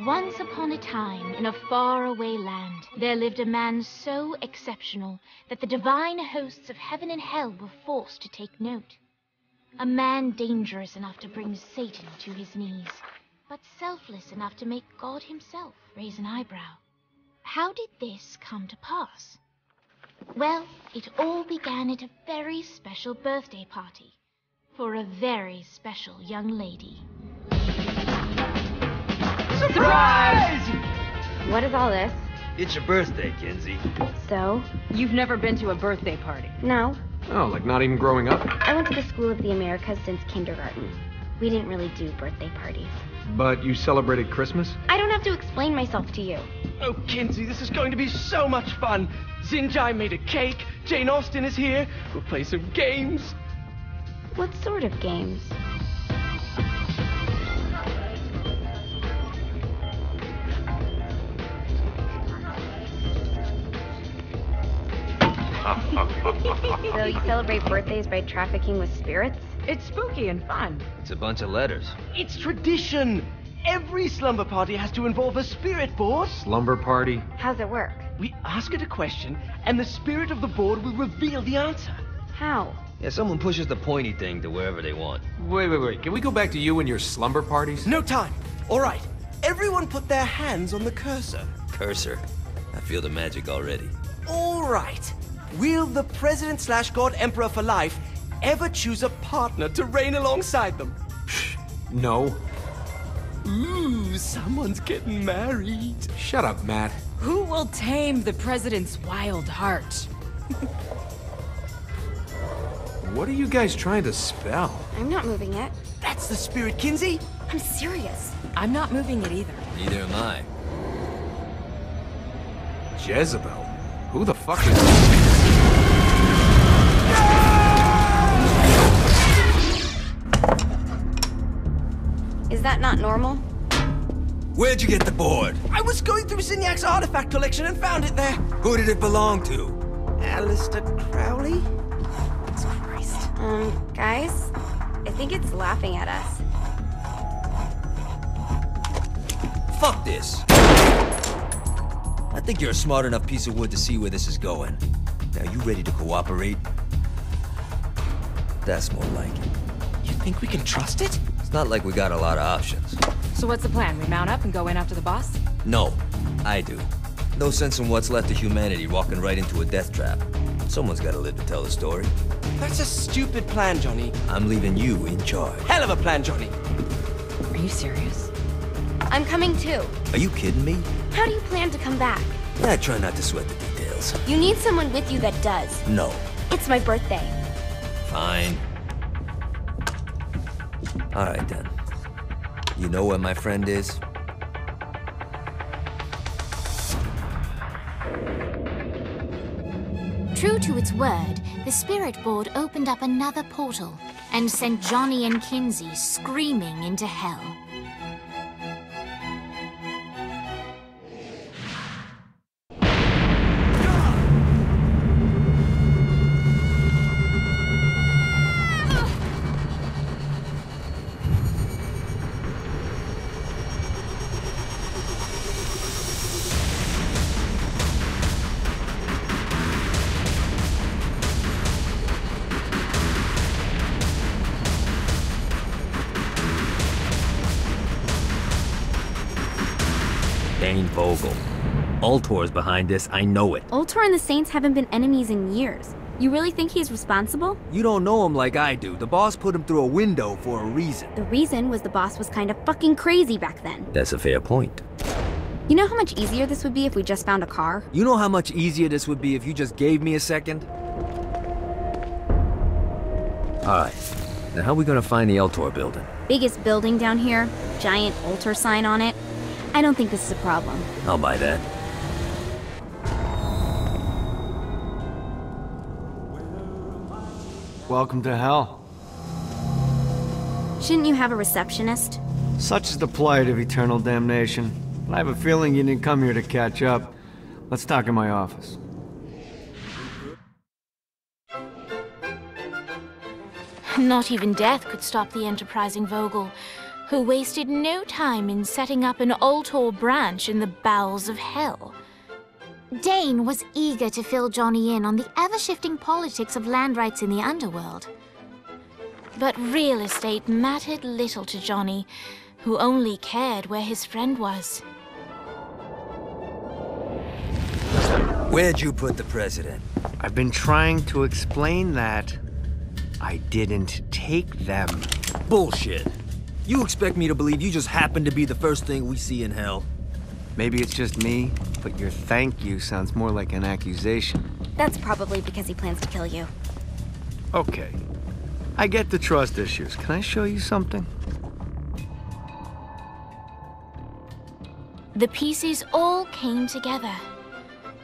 Once upon a time, in a faraway land, there lived a man so exceptional that the divine hosts of heaven and hell were forced to take note. A man dangerous enough to bring Satan to his knees, but selfless enough to make God himself raise an eyebrow. How did this come to pass? Well, it all began at a very special birthday party for a very special young lady. Surprise! What is all this? It's your birthday, Kinzi. So? You've never been to a birthday party? No. Oh, like not even growing up? I went to the School of the Americas since kindergarten. We didn't really do birthday parties. But you celebrated Christmas? I don't have to explain myself to you. Oh, Kinzi, this is going to be so much fun. Xinjai made a cake. Jane Austen is here. We'll play some games. What sort of games? So you celebrate birthdays by trafficking with spirits? It's spooky and fun. It's a bunch of letters. It's tradition. Every slumber party has to involve a spirit board. Slumber party? How's it work? We ask it a question, and the spirit of the board will reveal the answer. How? Yeah, someone pushes the pointy thing to wherever they want. Wait. Can we go back to you and your slumber parties? No time. All right. Everyone put their hands on the cursor. Cursor. I feel the magic already. All right. Will the President/God Emperor for life ever choose a partner to reign alongside them? No. Ooh, someone's getting married. Shut up, Matt. Who will tame the president's wild heart? What are you guys trying to spell? I'm not moving it. That's the spirit, Kinzi. I'm serious. I'm not moving it either. Neither am I. Jezebel? Who the fuck is... Is that not normal? Where'd you get the board? I was going through Signac's artifact collection and found it there. Who did it belong to? Alistair Crowley? Guys? I think it's laughing at us. Fuck this. I think you're a smart enough piece of wood to see where this is going. Now, you ready to cooperate? That's more like it. You think we can trust it? It's not like we got a lot of options. So what's the plan? We mount up and go in after the boss? No, I do. No sense in what's left of humanity walking right into a death trap. Someone's gotta live to tell the story. That's a stupid plan, Johnny. I'm leaving you in charge. Hell of a plan, Johnny. Are you serious? I'm coming too. Are you kidding me? How do you plan to come back? I try not to sweat the details. You need someone with you that does. No. It's my birthday. Fine. All right, then. You know where my friend is? True to its word, the spirit board opened up another portal and sent Johnny and Kinzi screaming into hell. Vogel. Ultor's behind this, I know it. Ultor and the Saints haven't been enemies in years. You really think he's responsible? You don't know him like I do. The boss put him through a window for a reason. The reason was the boss was kind of fucking crazy back then. That's a fair point. You know how much easier this would be if we just found a car? You know how much easier this would be if you just gave me a second? Alright, now how are we gonna find the Ultor building? Biggest building down here, giant Ultor sign on it. I don't think this is a problem. I'll buy that. Welcome to hell. Shouldn't you have a receptionist? Such is the plight of eternal damnation. But I have a feeling you didn't come here to catch up. Let's talk in my office. Not even death could stop the enterprising Vogel, who wasted no time in setting up an altar branch in the bowels of hell. Dane was eager to fill Johnny in on the ever-shifting politics of land rights in the underworld. But real estate mattered little to Johnny, who only cared where his friend was. Where'd you put the president? I've been trying to explain that. I didn't take them. Bullshit. You expect me to believe you just happened to be the first thing we see in hell? Maybe it's just me, but your thank you sounds more like an accusation. That's probably because he plans to kill you. Okay. I get the trust issues. Can I show you something? The pieces all came together.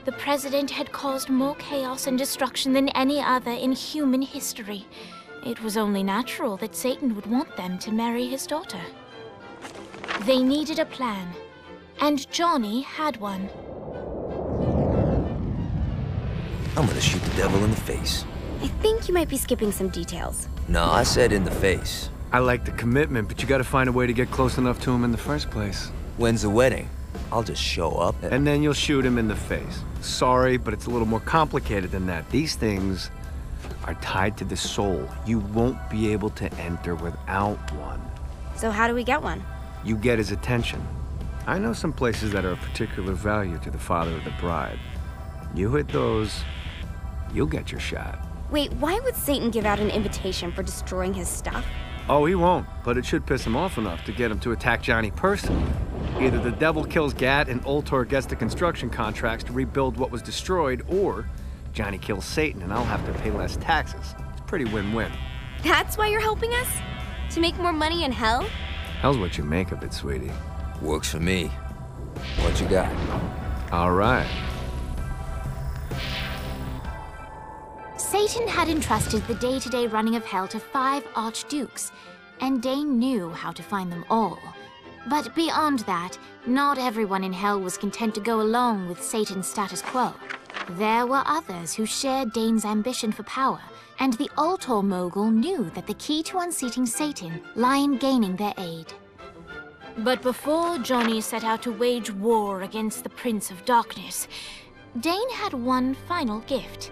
The president had caused more chaos and destruction than any other in human history. It was only natural that Satan would want them to marry his daughter. They needed a plan, and Johnny had one. I'm gonna shoot the devil in the face. I think you might be skipping some details. No, I said in the face. I like the commitment, but you gotta find a way to get close enough to him in the first place. When's the wedding? I'll just show up and then you'll shoot him in the face. Sorry, but it's a little more complicated than that. These things are tied to the soul. You won't be able to enter without one. So how do we get one? You get his attention. I know some places that are of particular value to the father of the bride. You hit those, you'll get your shot. Wait, why would Satan give out an invitation for destroying his stuff? Oh, he won't, but it should piss him off enough to get him to attack Johnny personally. Either the devil kills Gat and Ultor gets the construction contracts to rebuild what was destroyed, or Johnny kills Satan and I'll have to pay less taxes. It's pretty win-win. That's why you're helping us? To make more money in hell? Hell's what you make of it, sweetie. Works for me. What you got? All right. Satan had entrusted the day-to-day running of hell to 5 archdukes, and Dane knew how to find them all. But beyond that, not everyone in hell was content to go along with Satan's status quo. There were others who shared Dane's ambition for power, and the altar mogul knew that the key to unseating Satan lay in gaining their aid. But before Johnny set out to wage war against the Prince of Darkness, Dane had one final gift,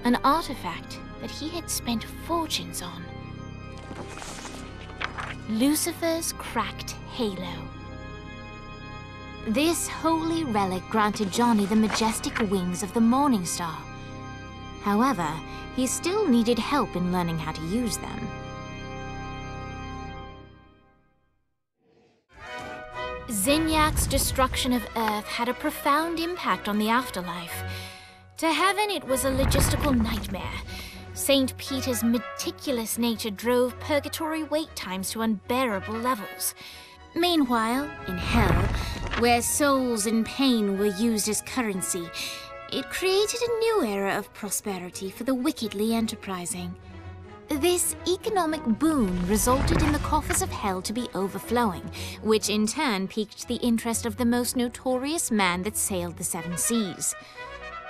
an artifact that he had spent fortunes on. Lucifer's cracked halo. This holy relic granted Johnny the majestic wings of the morning star. However, he still needed help in learning how to use them. Zinyak's destruction of Earth had a profound impact on the afterlife. To heaven, it was a logistical nightmare. St. Peter's meticulous nature drove purgatory wait times to unbearable levels. Meanwhile, in hell, where souls in pain were used as currency, it created a new era of prosperity for the wickedly enterprising. This economic boon resulted in the coffers of hell to be overflowing, which in turn piqued the interest of the most notorious man that sailed the 7 seas.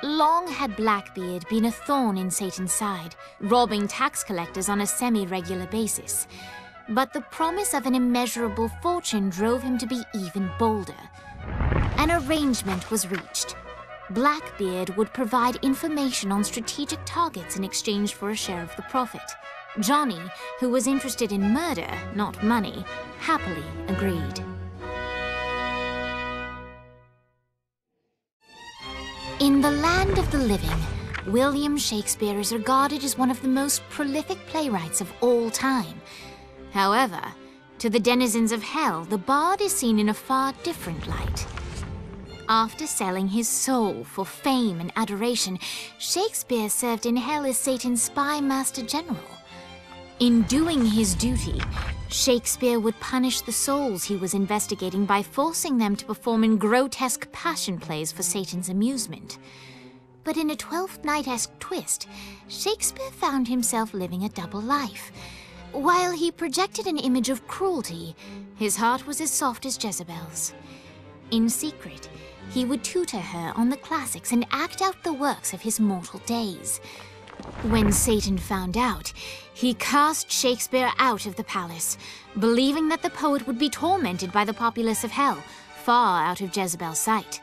Long had Blackbeard been a thorn in Satan's side, robbing tax collectors on a semi-regular basis. But the promise of an immeasurable fortune drove him to be even bolder. An arrangement was reached. Blackbeard would provide information on strategic targets in exchange for a share of the profit. Johnny, who was interested in murder, not money, happily agreed. In the land of the living, William Shakespeare is regarded as one of the most prolific playwrights of all time. However, to the denizens of hell, the bard is seen in a far different light. After selling his soul for fame and adoration, Shakespeare served in hell as Satan's spy master general. In doing his duty, Shakespeare would punish the souls he was investigating by forcing them to perform in grotesque passion plays for Satan's amusement. But in a Twelfth Night-esque twist, Shakespeare found himself living a double life. While he projected an image of cruelty, his heart was as soft as Jezebel's. In secret, he would tutor her on the classics and act out the works of his mortal days. When Satan found out, he cast Shakespeare out of the palace, believing that the poet would be tormented by the populace of hell, far out of Jezebel's sight.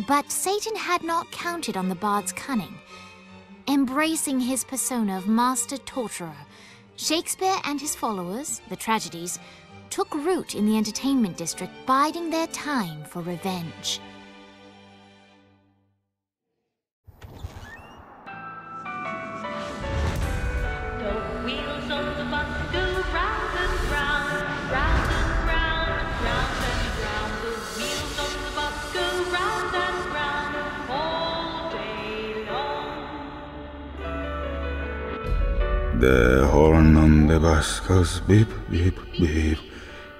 But Satan had not counted on the bard's cunning. Embracing his persona of master torturer, Shakespeare and his followers, the tragedies, took root in the entertainment district, biding their time for revenge. The horn on the bus goes beep, beep, beep,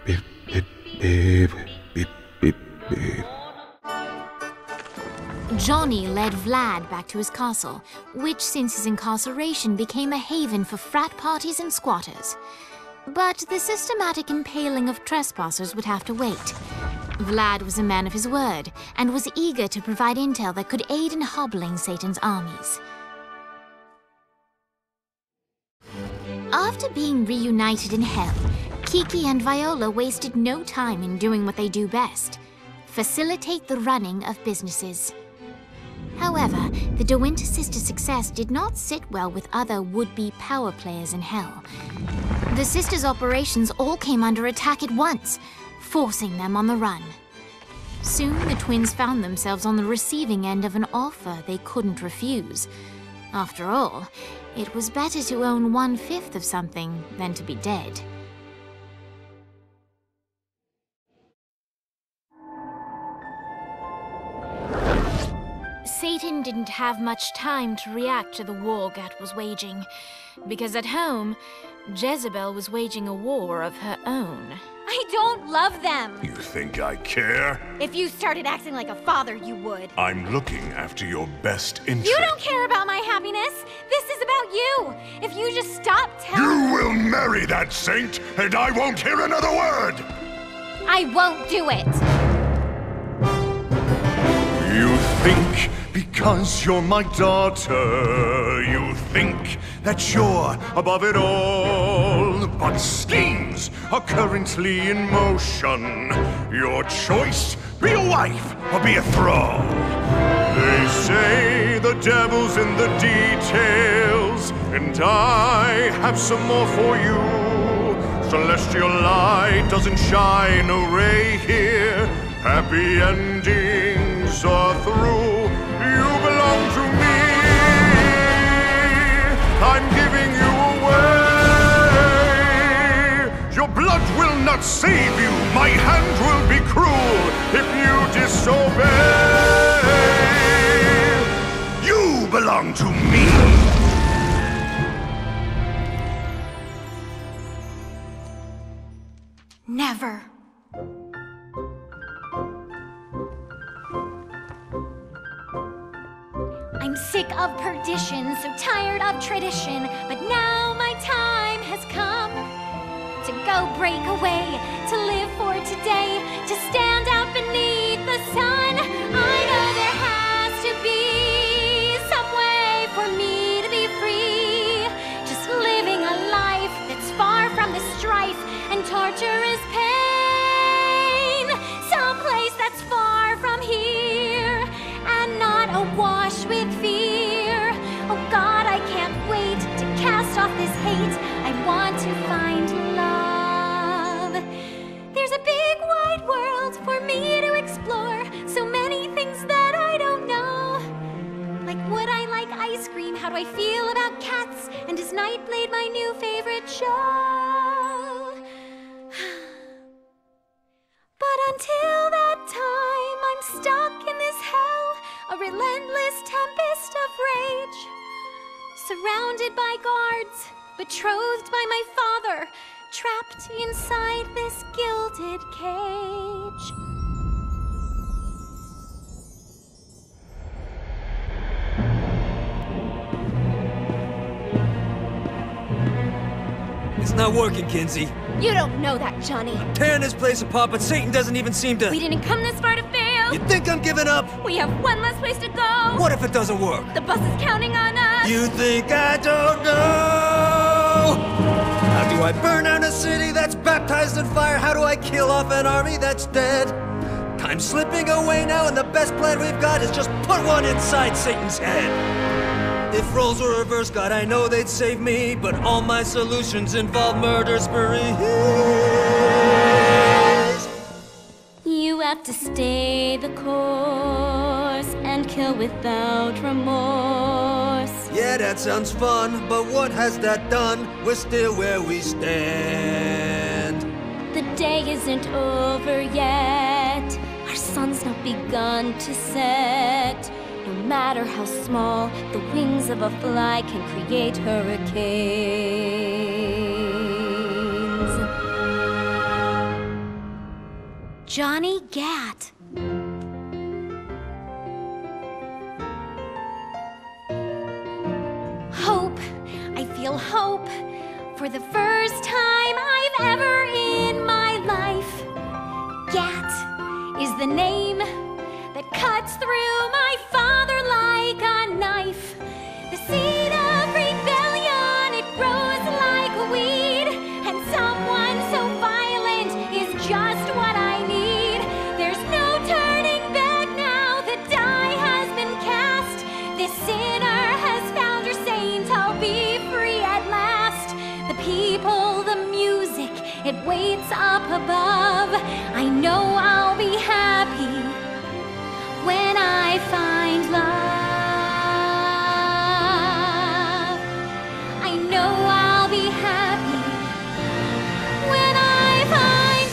beep, beep, beep, beep, beep, beep. Johnny led Vlad back to his castle, which since his incarceration became a haven for frat parties and squatters. But the systematic impaling of trespassers would have to wait. Vlad was a man of his word, and was eager to provide intel that could aid in hobbling Satan's armies. After being reunited in hell, Kiki and Viola wasted no time in doing what they do best: facilitate the running of businesses. However, the De Winter sisters' success did not sit well with other would-be power players in hell. The sisters' operations all came under attack at once, forcing them on the run. Soon the twins found themselves on the receiving end of an offer they couldn't refuse. After all, it was better to own 1/5 of something than to be dead. Satan didn't have much time to react to the war Gat was waging, because at home, Jezebel was waging a war of her own. I don't love them! You think I care? If you started acting like a father, you would. I'm looking after your best interest. You don't care about my happiness! This is about you! If you just stop telling— You will marry that saint, and I won't hear another word! I won't do it! You think because you're my daughter, you think that you're above it all. But schemes are currently in motion. Your choice, be a wife or be a thrall. They say the devil's in the details, and I have some more for you. Celestial light doesn't shine a ray here. Happy endings are through. You belong to me. I'm giving you away. Your blood will not save you. My hand will be cruel if you disobey. You belong to me. Never. I'm sick of perdition, so tired of tradition, but now my time has come to go break away, to live for today, to stand out beneath the sun. I know there has to be some way for me to be free, just living a life that's far from the strife and torturous pain, someplace that's far from here and not awash with fear. Oh God, I can't wait to cast off this hate. I want to find love. There's a big wide world for me to explore, so many things that I don't know. Like, would I like ice cream? How do I feel about cats? And is Nightblade my new favorite show? But until that time, I'm stuck in this hell, a relentless tempest of rage, surrounded by guards, betrothed by my father, trapped inside this gilded cage. It's not working, Kinzi. You don't know that, Johnny. Tearing this place apart, but Satan doesn't even seem to— We didn't come this far to fail. go? You think I'm giving up? We have one less place to go. What if it doesn't work? The bus is counting on us. You think I don't know? How do I burn out a city that's baptized in fire? How do I kill off an army that's dead? Time's slipping away now, and the best plan we've got is just put one inside Satan's head. If roles were reversed, God, I know they'd save me, but all my solutions involve murder sprees. You have to stay the course and kill without remorse. Yeah, that sounds fun, but what has that done? We're still where we stand. The day isn't over yet. Our sun's not begun to set. No matter how small, the wings of a fly can create hurricanes. Johnny Гэt. Hope. I feel hope. For the first time I've ever in my life. Гэt is the name that cuts through my father like a knife. The seed of rebellion, it grows like a weed, and someone so violent is just what I need. There's no turning back now, the die has been cast. This sinner has found her saint, I'll be free at last. The people, the music, it waits up above. I know I'll be happy when I find love. I know I'll be happy when I find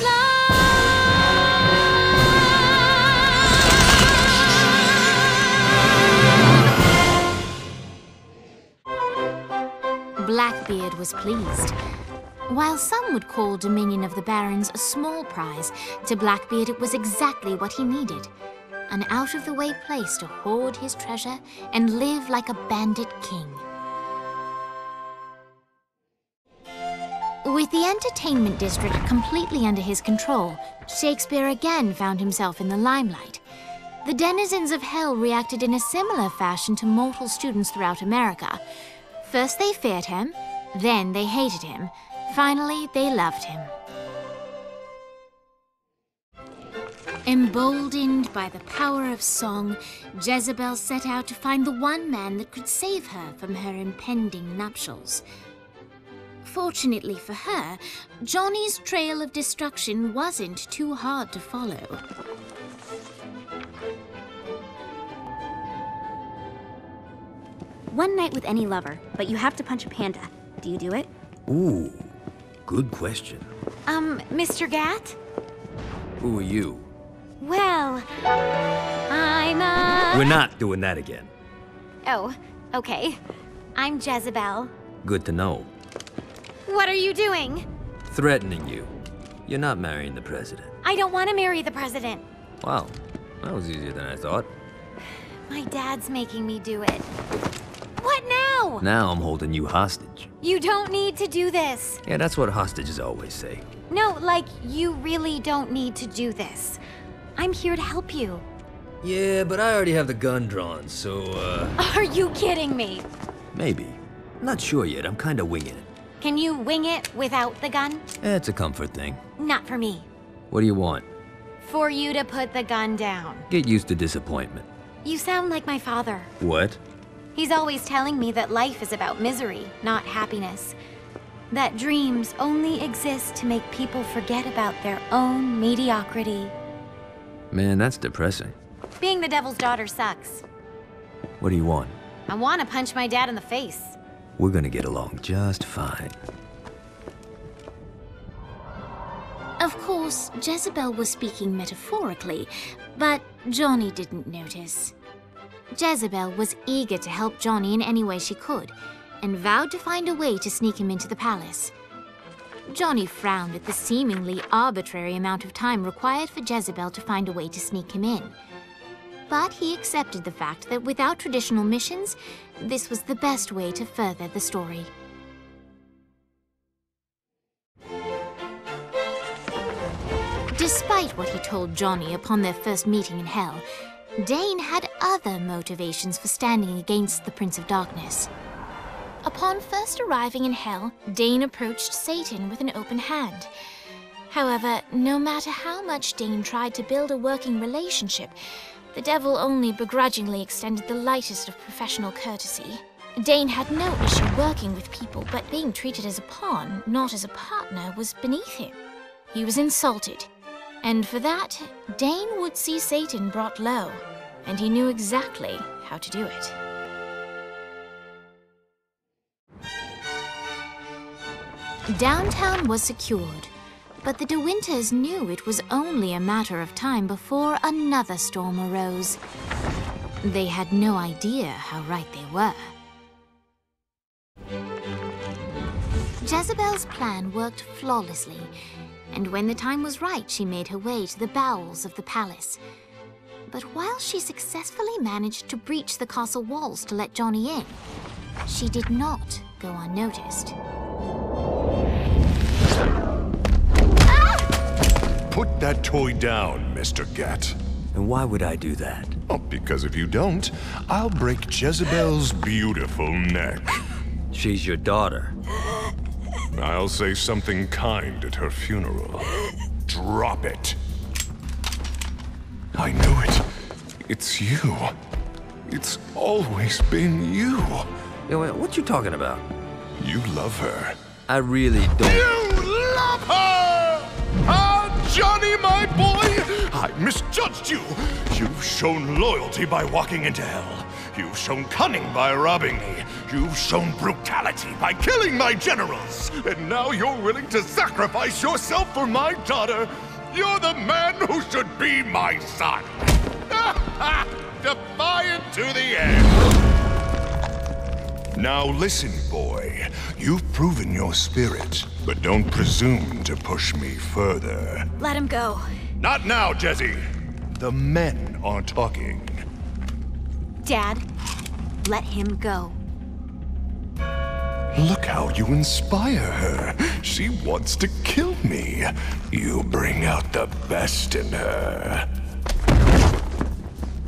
love. Blackbeard was pleased. While some would call Dominion of the Barons a small prize, to Blackbeard it was exactly what he needed. An out-of-the-way place to hoard his treasure and live like a bandit king. With the entertainment district completely under his control, Shakespeare again found himself in the limelight. The denizens of hell reacted in a similar fashion to mortal students throughout America. First they feared him, then they hated him, finally they loved him. Emboldened by the power of song, Jezebel set out to find the one man that could save her from her impending nuptials. Fortunately for her, Johnny's trail of destruction wasn't too hard to follow. One night with any lover, but you have to punch a panda. Do you do it? Ooh, good question. Mr. Гэt? Who are you? Well, I'm We're not doing that again. Oh, okay. I'm Jezebel. Good to know. What are you doing? Threatening you. You're not marrying the president. I don't want to marry the president. Wow, that was easier than I thought. My dad's making me do it. What now? Now I'm holding you hostage. You don't need to do this. Yeah, that's what hostages always say. No, like, you really don't need to do this. I'm here to help you. Yeah, but I already have the gun drawn, so, Are you kidding me? maybe. Not sure yet, I'm kinda winging it. Can you wing it without the gun? It's a comfort thing. Not for me. What do you want? For you to put the gun down. Get used to disappointment. You sound like my father. What? He's always telling me that life is about misery, not happiness. That dreams only exist to make people forget about their own mediocrity. Man, that's depressing. Being the devil's daughter sucks. What do you want? I want to punch my dad in the face. We're gonna get along just fine. Of course, Jezebel was speaking metaphorically, but Johnny didn't notice. Jezebel was eager to help Johnny in any way she could, and vowed to find a way to sneak him into the palace. Johnny frowned at the seemingly arbitrary amount of time required for Jezebel to find a way to sneak him in. But he accepted the fact that without traditional missions, this was the best way to further the story. Despite what he told Johnny upon their first meeting in Hell, Dane had other motivations for standing against the Prince of Darkness. Upon first arriving in Hell, Dane approached Satan with an open hand. However, no matter how much Dane tried to build a working relationship, the devil only begrudgingly extended the lightest of professional courtesy. Dane had no issue working with people, but being treated as a pawn, not as a partner, was beneath him. He was insulted, and for that, Dane would see Satan brought low, and he knew exactly how to do it. Downtown was secured, but the De Winters knew it was only a matter of time before another storm arose. They had no idea how right they were. Jezebel's plan worked flawlessly, and when the time was right, she made her way to the bowels of the palace. But while she successfully managed to breach the castle walls to let Johnny in, she did not go unnoticed. Put that toy down, Mr. Gat. And why would I do that? Oh, because if you don't, I'll break Jezebel's beautiful neck. She's your daughter. I'll say something kind at her funeral. Drop it. I knew it. It's you. It's always been you. Yo, what you talking about? You love her. I really don't. You love her! Ah, Johnny, my boy! I misjudged you. You've shown loyalty by walking into hell. You've shown cunning by robbing me. You've shown brutality by killing my generals. And now you're willing to sacrifice yourself for my daughter. You're the man who should be my son. Defiant to the end. Now listen, boy. You've proven your spirit, but don't presume to push me further. Let him go. Not now, Jesse. The men are talking. Dad, let him go. Look how you inspire her. She wants to kill me. You bring out the best in her.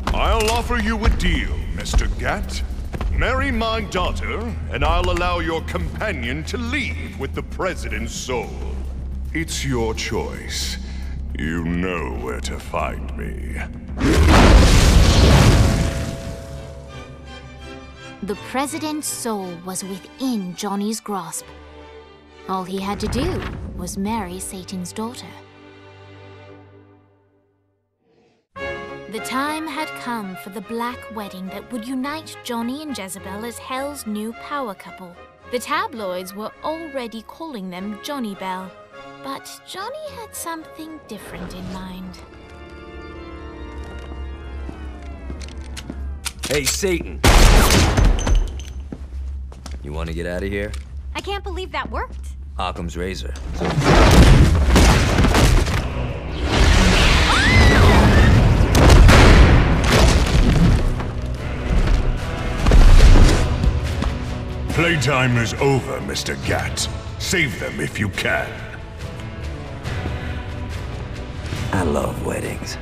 I'll offer you a deal, Mr. Gat. Marry my daughter, and I'll allow your companion to leave with the President's soul. It's your choice. You know where to find me. The President's soul was within Johnny's grasp. All he had to do was marry Satan's daughter. The time had come for the black wedding that would unite Johnny and Jezebel as Hell's new power couple. The tabloids were already calling them Johnny Bell, but Johnny had something different in mind. Hey, Satan! You want to get out of here? I can't believe that worked. Occam's razor. Playtime is over, Mr. Gat. Save them if you can. I love weddings.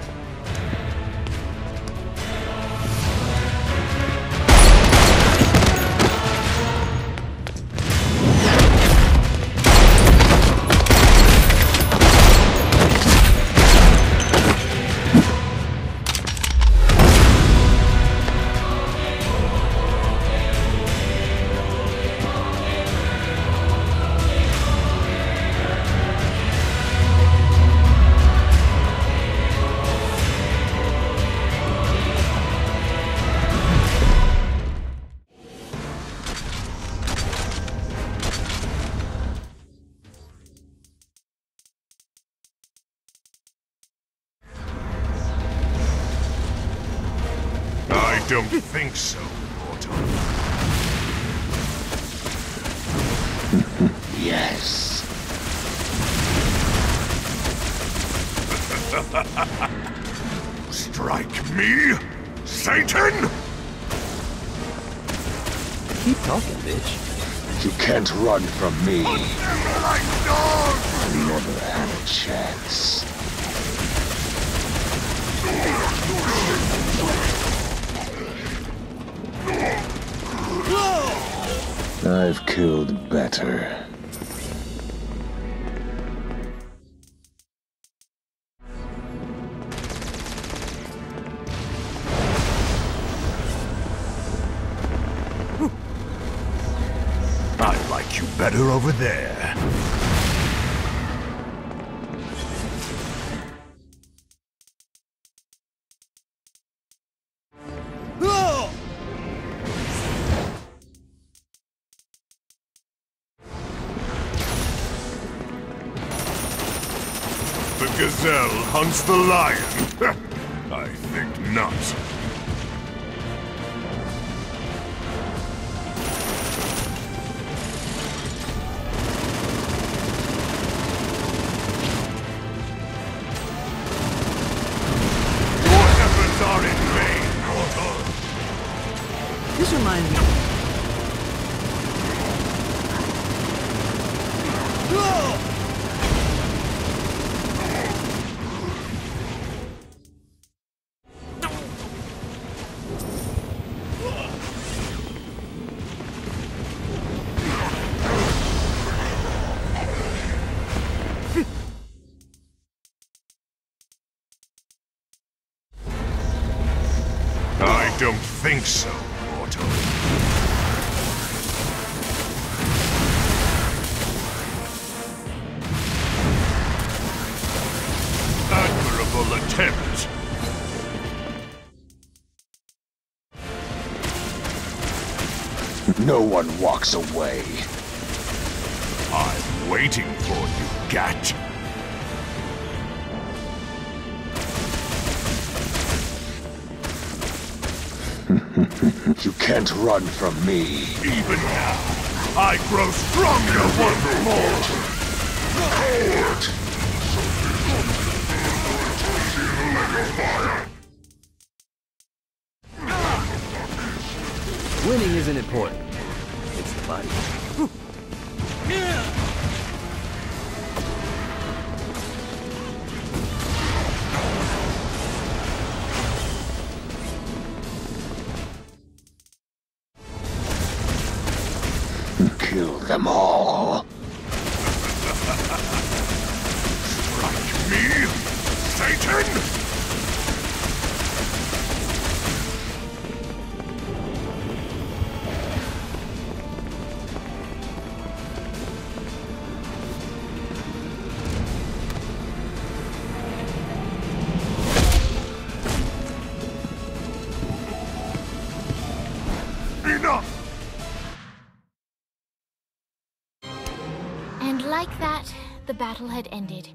I don't think so, mortal. Yes. Strike me, Satan? Keep talking, bitch. You can't run from me. Never like dogs! Never had a chance. I've killed better. I like you better over there. The gazelle hunts the lion. I think not. Your efforts are in vain, mortal. This reminds me. I don't think so, mortal. Admirable attempt. No one walks away. I'm waiting for you, Gat. You can't run from me. Even now, I grow stronger once more. Winning isn't important. It's the fight. Kill them all. Strike me, Satan! Enough! And like that, the battle had ended.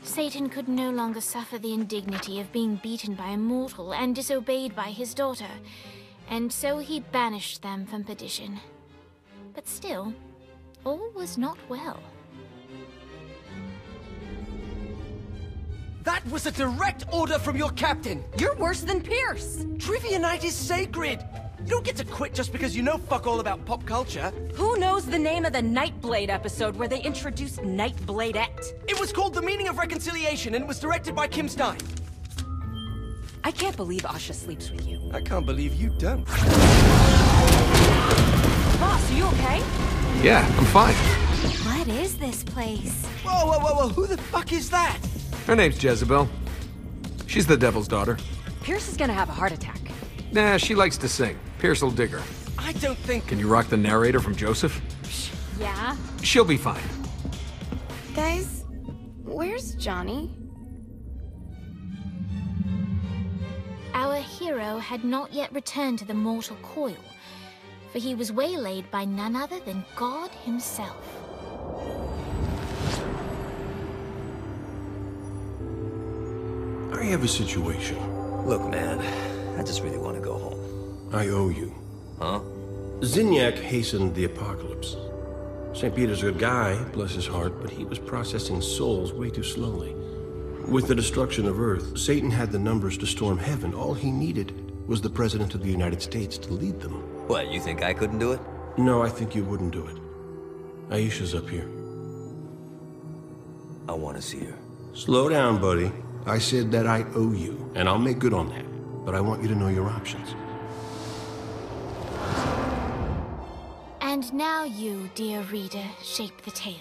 Satan could no longer suffer the indignity of being beaten by a mortal and disobeyed by his daughter, and so he banished them from perdition. But still, all was not well. That was a direct order from your captain! You're worse than Pierce! Trivia night is sacred! You don't get to quit just because you know fuck all about pop culture. Who knows the name of the Nightblade episode where they introduced Nightbladette? It was called The Meaning of Reconciliation, and it was directed by Kim Stein. I can't believe Asha sleeps with you. I can't believe you don't. Boss, are you okay? Yeah, I'm fine. What is this place? Whoa, whoa, whoa, whoa, who the fuck is that? Her name's Jezebel. She's the devil's daughter. Pierce is gonna have a heart attack. Nah, she likes to sing. Pierce will dig her. I don't think... Can you rock the narrator from Joseph? Yeah? She'll be fine. Guys, where's Johnny? Our hero had not yet returned to the mortal coil, for he was waylaid by none other than God himself. I have a situation. Look, man, I just really want to go home. I owe you. Huh? Zinyak hastened the apocalypse. St. Peter's a good guy, bless his heart, but he was processing souls way too slowly. With the destruction of Earth, Satan had the numbers to storm heaven. All he needed was the President of the United States to lead them. What, you think I couldn't do it? No, I think you wouldn't do it. Aisha's up here. I want to see her. Slow down, buddy. I said that I owe you, and I'll make good on that. But I want you to know your options. And And now you, dear reader, shape the tale.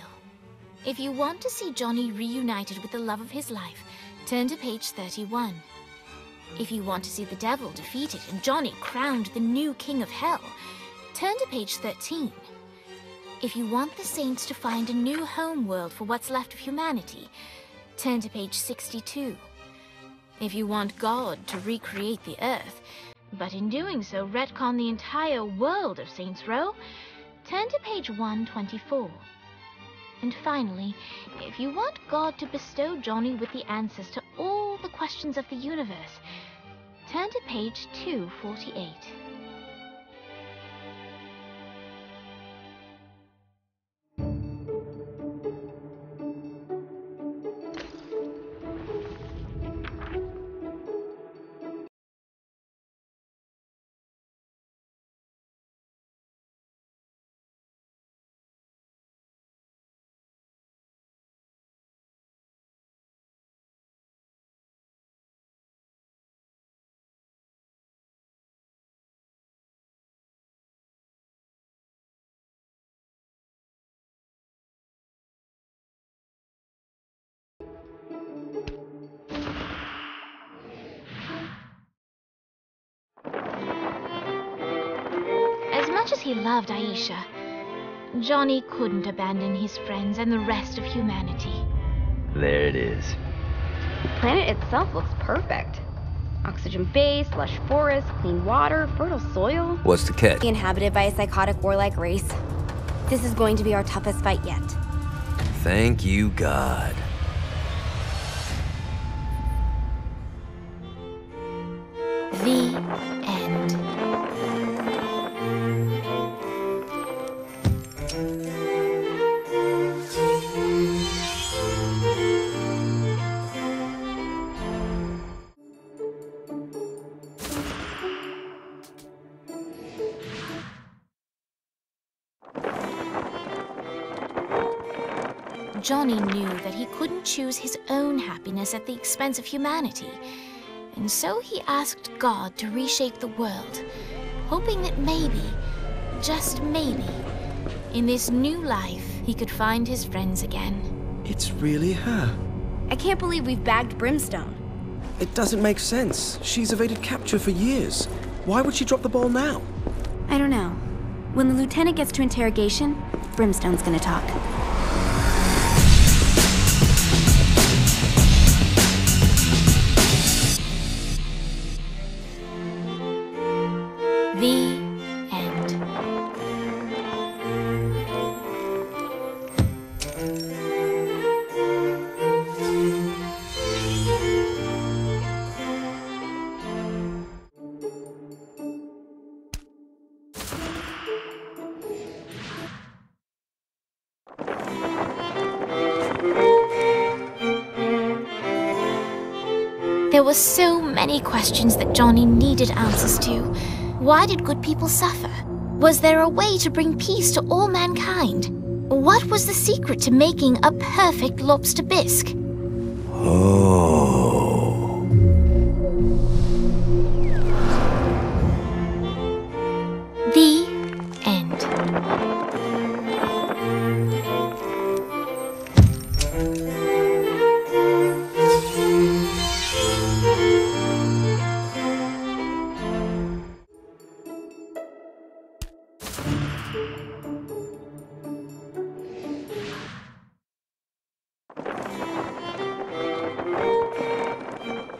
If you want to see Johnny reunited with the love of his life, turn to page 31. If you want to see the devil defeated and Johnny crowned the new king of hell, turn to page 13. If you want the saints to find a new home world for what's left of humanity, turn to page 62. If you want God to recreate the earth, but in doing so retcon the entire world of Saints Row, turn to page 124. And finally, if you want God to bestow Johnny with the answers to all the questions of the universe, turn to page 248. As much as he loved Aisha, Johnny couldn't abandon his friends and the rest of humanity. There it is. The planet itself looks perfect. Oxygen base, lush forests, clean water, fertile soil. What's the catch? Inhabited by a psychotic warlike race. This is going to be our toughest fight yet. Thank you, God. The end. Johnny knew that he couldn't choose his own happiness at the expense of humanity, and so he asked God to reshape the world, hoping that maybe, just maybe, in this new life he could find his friends again. It's really her. I can't believe we've bagged Brimstone. It doesn't make sense. She's evaded capture for years. Why would she drop the ball now? I don't know. When the lieutenant gets to interrogation, Brimstone's gonna talk. The end. There were so many questions that Johnny needed answers to. Why did good people suffer? Was there a way to bring peace to all mankind? What was the secret to making a perfect lobster bisque? Oh. The end.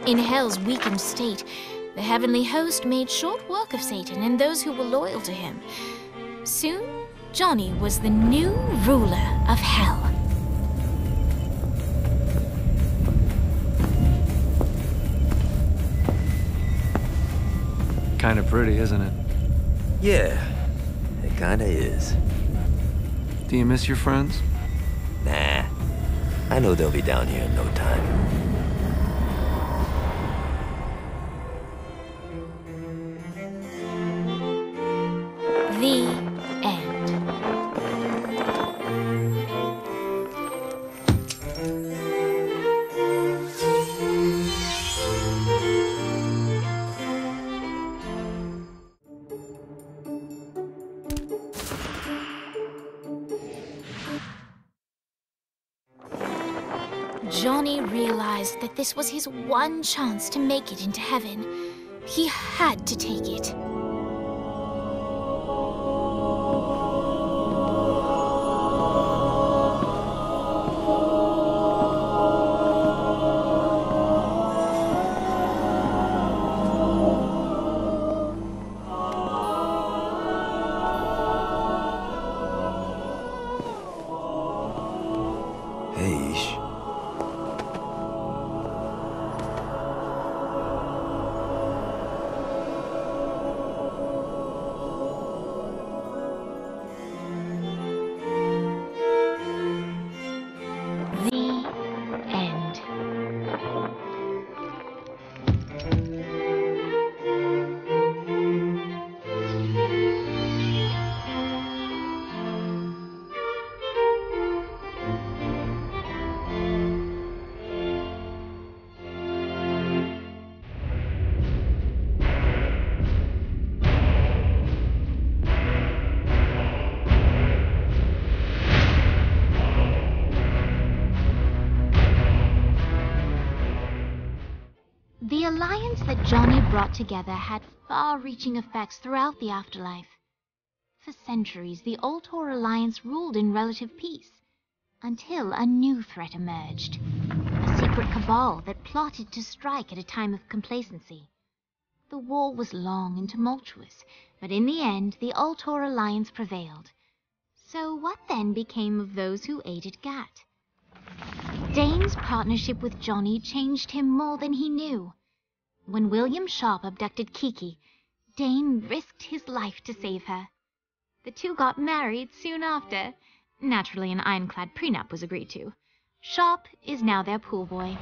In Hell's weakened state, the heavenly host made short work of Satan and those who were loyal to him. Soon, Johnny was the new ruler of Hell. Kinda pretty, isn't it? Yeah, it kinda is. Do you miss your friends? Nah. I know they'll be down here in no time. The end. Johnny realized that this was his one chance to make it into heaven. He had to take it. The alliance that Johnny brought together had far-reaching effects throughout the afterlife. For centuries, the Ultor Alliance ruled in relative peace, until a new threat emerged. A secret cabal that plotted to strike at a time of complacency. The war was long and tumultuous, but in the end, the Ultor Alliance prevailed. So what then became of those who aided Gat? Dane's partnership with Johnny changed him more than he knew. When William Sharp abducted Kiki, Dane risked his life to save her. The two got married soon after. Naturally, an ironclad prenup was agreed to. Sharp is now their pool boy.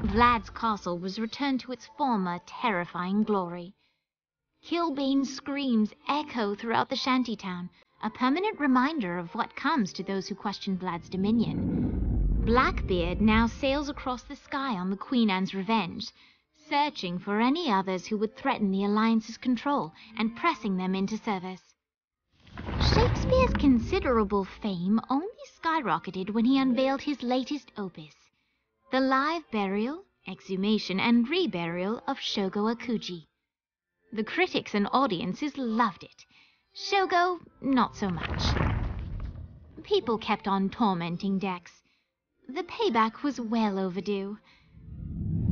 Vlad's castle was returned to its former terrifying glory. Kilbane's screams echo throughout the shantytown, a permanent reminder of what comes to those who question Vlad's dominion. Blackbeard now sails across the sky on the Queen Anne's revenge, searching for any others who would threaten the Alliance's control and pressing them into service. Shakespeare's considerable fame only skyrocketed when he unveiled his latest opus, the live burial, exhumation, and reburial of Shogo Akuji. The critics and audiences loved it. Shogo, not so much. People kept on tormenting Dex. The payback was well overdue.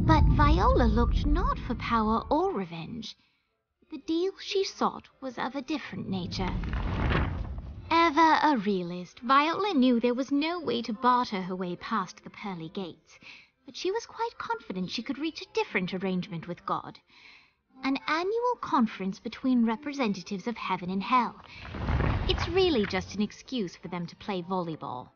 But Viola looked not for power or revenge. The deal she sought was of a different nature. Ever a realist, Viola knew there was no way to barter her way past the pearly gates, but she was quite confident she could reach a different arrangement with God. An annual conference between representatives of heaven and hell. It's really just an excuse for them to play volleyball.